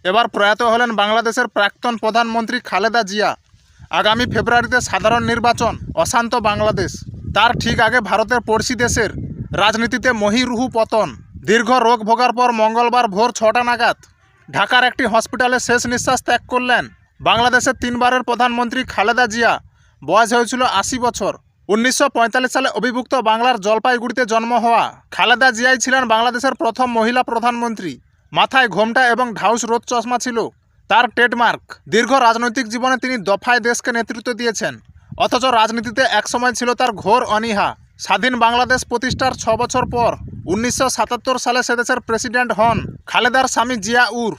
এবার প্রয়াত হলেন বাংলাদেশের প্রাক্তন প্রধানমন্ত্রী খালেদা জিয়া। আগামী ফেব্রুয়ারিতে সাধারণ নির্বাচন, অশান্ত বাংলাদেশ। তার ঠিক আগে ভারতের পড়শি দেশের রাজনীতিতে মহীরুহু পতন। দীর্ঘ রোগ ভোগার পর মঙ্গলবার ভোর 6টা নাগাদ ঢাকার একটি হসপিটালে শেষ নিঃশ্বাস ত্যাগ করলেন বাংলাদেশের 3বারের প্রধানমন্ত্রী খালেদা জিয়া। বয়স হয়েছিল 80 বছর। 1945 সালে অবিভক্ত বাংলার জলপাইগুড়িতে জন্ম হওয়া খালেদা জিয়াই ছিলেন বাংলাদেশের প্রথম মহিলা প্রধানমন্ত্রী। মাথায় ঘোমটা এবং ঢাউস রোদ চশমা ছিল তার ট্রেডমার্ক। দীর্ঘ রাজনৈতিক জীবনে তিনি দফায় দেশকে নেতৃত্ব দিয়েছেন, অথচ রাজনীতিতে একসময় ছিল তার ঘোর অনীহা। স্বাধীন বাংলাদেশ প্রতিষ্ঠার 6 বছর পর 1977 সালে সেদেশের প্রেসিডেন্ট হন খালেদার স্বামী জিয়াউর।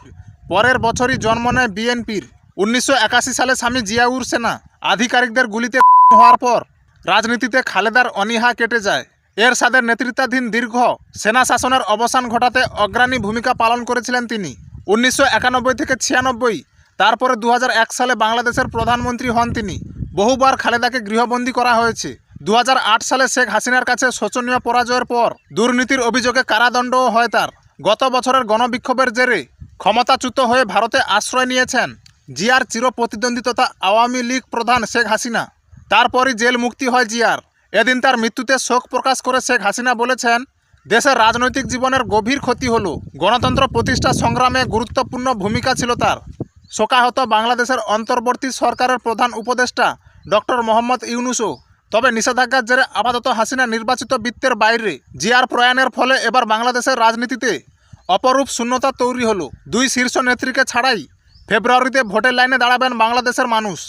পরের বছরই জন্ম নেয় বিএনপির। 1981 সালে স্বামী জিয়াউর সেনা আধিকারিকদের গুলিতে হওয়ার পর রাজনীতিতে খালেদার অনীহা কেটে যায়। এরশাদের নেতৃত্বাধীন দীর্ঘ সেনা শাসনের অবসান ঘটাতে অগ্রণী ভূমিকা পালন করেছিলেন তিনি। 1991 থেকে 96, তারপরে 2001 সালে বাংলাদেশের প্রধানমন্ত্রী হন তিনি। বহুবার খালেদাকে গৃহবন্দী করা হয়েছে। 2008 সালে শেখ হাসিনার কাছে শোচনীয় পরাজয়ের পর দুর্নীতির অভিযোগে কারাদণ্ডও হয় তার। গত বছরের গণবিক্ষোভের জেরে ক্ষমতাচ্যুত হয়ে ভারতে আশ্রয় নিয়েছেন জিয়ার চিরপ্রতিদ্বন্দ্বী তথা আওয়ামী লীগ প্রধান শেখ হাসিনা। তারপরই জেল মুক্তি হয় জিয়ার। এদিন তার মৃত্যুতে শোক প্রকাশ করে শেখ হাসিনা বলেছেন, দেশের রাজনৈতিক জীবনের গভীর ক্ষতি হলো। গণতন্ত্র প্রতিষ্ঠা সংগ্রামে গুরুত্বপূর্ণ ভূমিকা ছিল তার। শোকাহত বাংলাদেশের অন্তর্বর্তী সরকারের প্রধান উপদেষ্টা ডক্টর মোহাম্মদ ইউনূসও। তবে নিষেধাজ্ঞার জেরে আপাতত হাসিনা নির্বাচিত বৃত্তের বাইরে। জিয়ার প্রয়াণের ফলে এবার বাংলাদেশের রাজনীতিতে অপরূপ শূন্যতা তৈরি হলো। দুই শীর্ষ নেত্রীকে ছাড়াই ফেব্রুয়ারিতে ভোটের লাইনে দাঁড়াবেন বাংলাদেশের মানুষ।